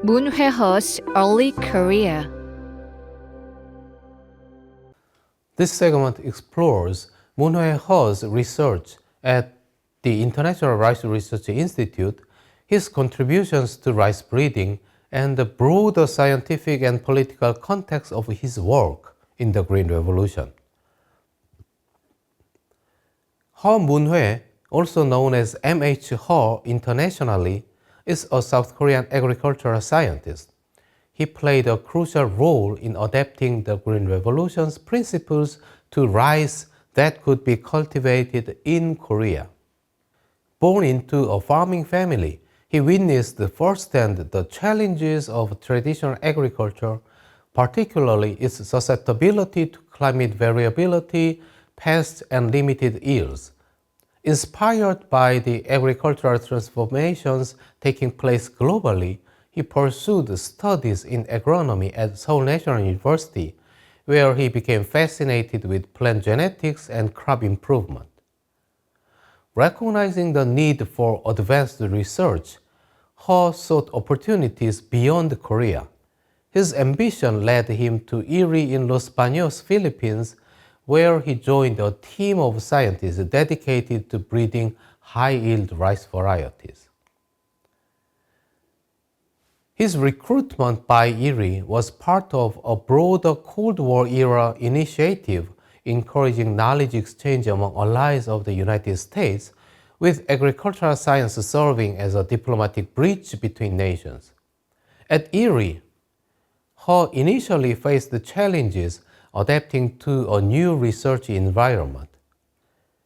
Moon Hwae-ho's early career. This segment explores Moon Hwae-ho's research at the International Rice Research Institute, his contributions to rice breeding, and the broader scientific and political context of his work in the Green Revolution. Heo Moon-hwae, also known as M.H. Heo internationally, is a South Korean agricultural scientist. He played a crucial role in adapting the Green Revolution's principles to rice that could be cultivated in Korea. Born into a farming family, he witnessed firsthand the challenges of traditional agriculture, particularly its susceptibility to climate variability, pests, and limited yields. Inspired by the agricultural transformations taking place globally, he pursued studies in agronomy at Seoul National University, where he became fascinated with plant genetics and crop improvement. Recognizing the need for advanced research, Heo sought opportunities beyond Korea. His ambition led him to IRRI in Los Baños, Philippines, where he joined a team of scientists dedicated to breeding high-yield rice varieties. His recruitment by IRRI was part of a broader Cold War-era initiative encouraging knowledge exchange among allies of the United States, with agricultural science serving as a diplomatic bridge between nations. At IRRI, Heo initially faced the challenges adapting to a new research environment.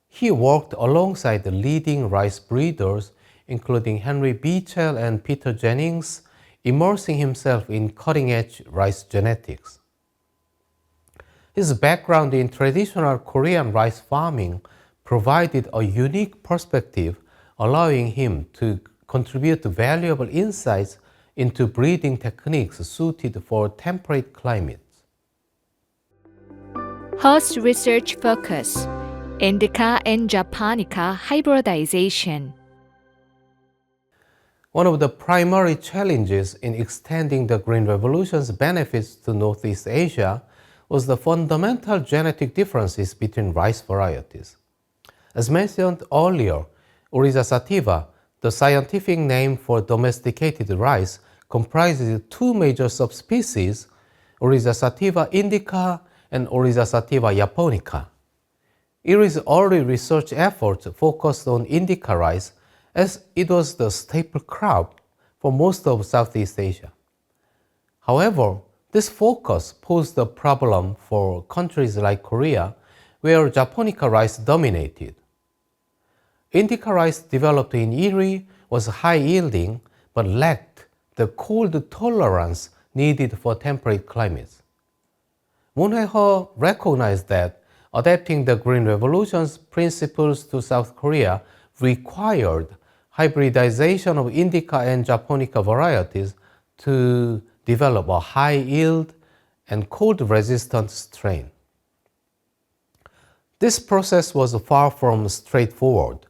He worked alongside the leading rice breeders, including Henry Beecher and Peter Jennings, immersing himself in cutting-edge rice genetics. His background in traditional Korean rice farming provided a unique perspective, allowing him to contribute valuable insights into breeding techniques suited for temperate climates. Hew's research focus: Indica and Japonica hybridization. One of the primary challenges in extending the Green Revolution's benefits to Northeast Asia was the fundamental genetic differences between rice varieties. As mentioned earlier, Oryza sativa, the scientific name for domesticated rice, comprises two major subspecies, Oryza sativa indica and Oryza sativa japonica. IRRI's early research efforts focused on indica rice, as it was the staple crop for most of Southeast Asia. However, this focus posed a problem for countries like Korea, where japonica rice dominated. Indica rice developed in IRRI was high-yielding but lacked the cold tolerance needed for temperate climates. Moon Hwae-ho recognized that adapting the Green Revolution's principles to South Korea required hybridization of indica and japonica varieties to develop a high-yield and cold-resistant strain. This process was far from straightforward.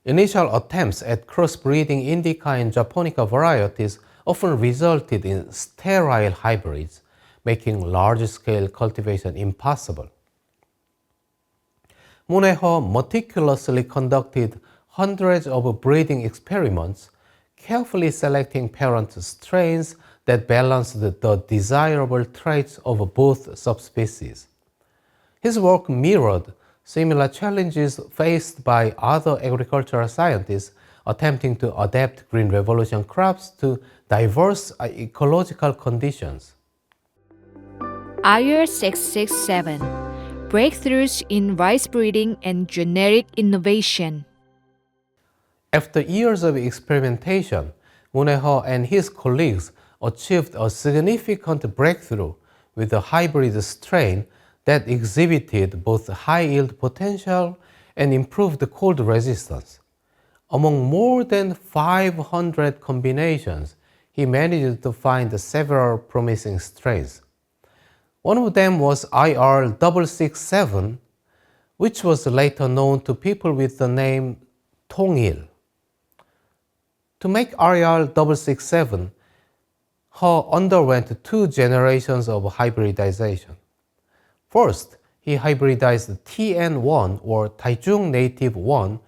Initial attempts at crossbreeding indica and japonica varieties often resulted in sterile hybrids, making large-scale cultivation impossible. Moon Hwae-ho meticulously conducted hundreds of breeding experiments, carefully selecting parent strains that balanced the desirable traits of both subspecies. His work mirrored similar challenges faced by other agricultural scientists attempting to adapt Green Revolution crops to diverse ecological conditions. IRRI 667 Breakthroughs in Rice Breeding and Genetic Innovation. After years of experimentation, Moon Hwae-ho and his colleagues achieved a significant breakthrough with a hybrid strain that exhibited both high yield potential and improved cold resistance. Among more than 500 combinations, he managed to find several promising strains. One of them was IRRI 667, which was later known to people with the name Tongil. To make IRRI 667, He underwent two generations of hybridization. First, he hybridized TN1 or Taichung Native 1,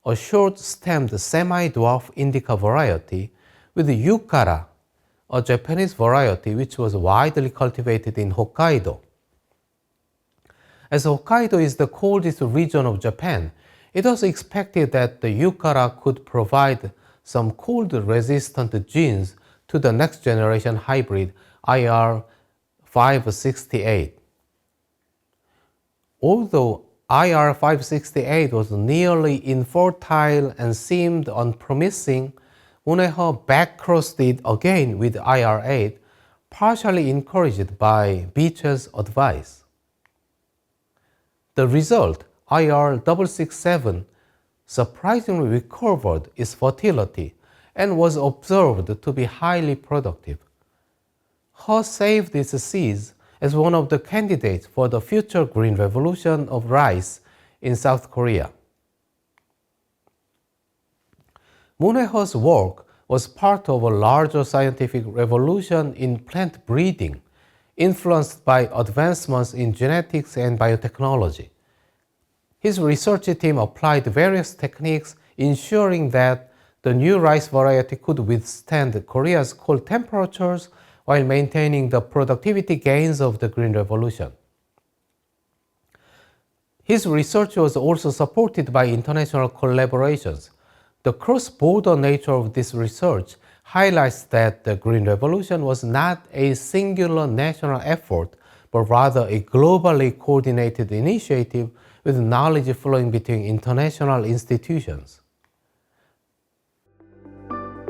a short-stemmed semi-dwarf indica variety, with Yukara, a Japanese variety which was widely cultivated in Hokkaido. As Hokkaido is the coldest region of Japan, it was expected that the Yukara could provide some cold-resistant genes to the next generation hybrid IR568. Although IR568 was nearly infertile and seemed unpromising, Muneho backcrossed it again with IR8, partially encouraged by Beecher's advice. The result, IR667, surprisingly recovered its fertility and was observed to be highly productive. He saved its seeds as one of the candidates for the future green revolution of rice in South Korea. Muneho's work was part of a larger scientific revolution in plant breeding, influenced by advancements in genetics and biotechnology. His research team applied various techniques, ensuring that the new rice variety could withstand Korea's cold temperatures while maintaining the productivity gains of the Green Revolution. His research was also supported by international collaborations. The cross-border nature of this research highlights that the Green Revolution was not a singular national effort, but rather a globally coordinated initiative with knowledge flowing between international institutions.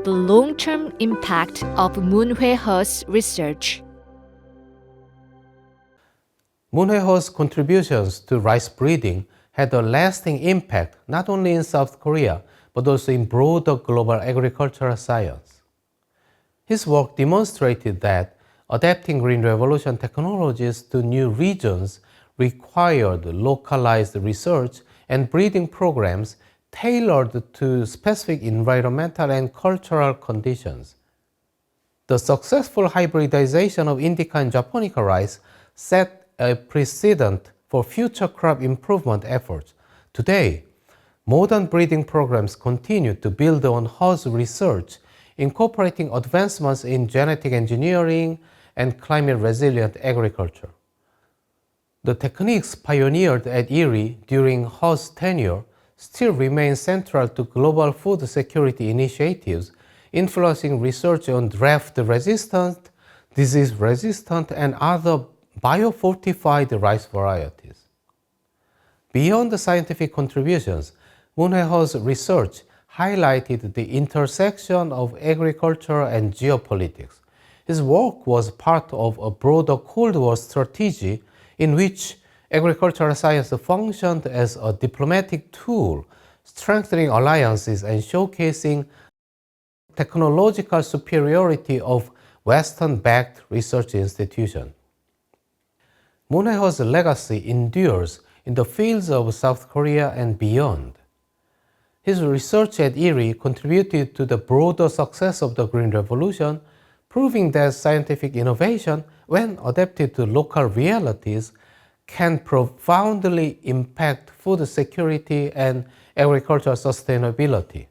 The long-term impact of Moon Hwae-he's research. Moon Hwae-he's contributions to rice breeding had a lasting impact not only in South Korea, but also in broader global agricultural science. His work demonstrated that adapting Green Revolution technologies to new regions required localized research and breeding programs tailored to specific environmental and cultural conditions. The successful hybridization of Indica and Japonica rice set a precedent for future crop improvement efforts. Today, modern breeding programs continue to build on He's research, incorporating advancements in genetic engineering and climate-resilient agriculture. The techniques pioneered at IRRI during He's tenure still remain central to global food security initiatives, influencing research on drought-resistant, disease-resistant, and other biofortified rice varieties. Beyond the scientific contributions, Moon Hwae-he's research highlighted the intersection of agriculture and geopolitics. His work was part of a broader Cold War strategy in which agricultural science functioned as a diplomatic tool, strengthening alliances and showcasing technological superiority of Western-backed research institutions. Moon Hwae-he's legacy endures in the fields of South Korea and beyond. His research at IRRI contributed to the broader success of the Green Revolution, proving that scientific innovation, when adapted to local realities, can profoundly impact food security and agricultural sustainability.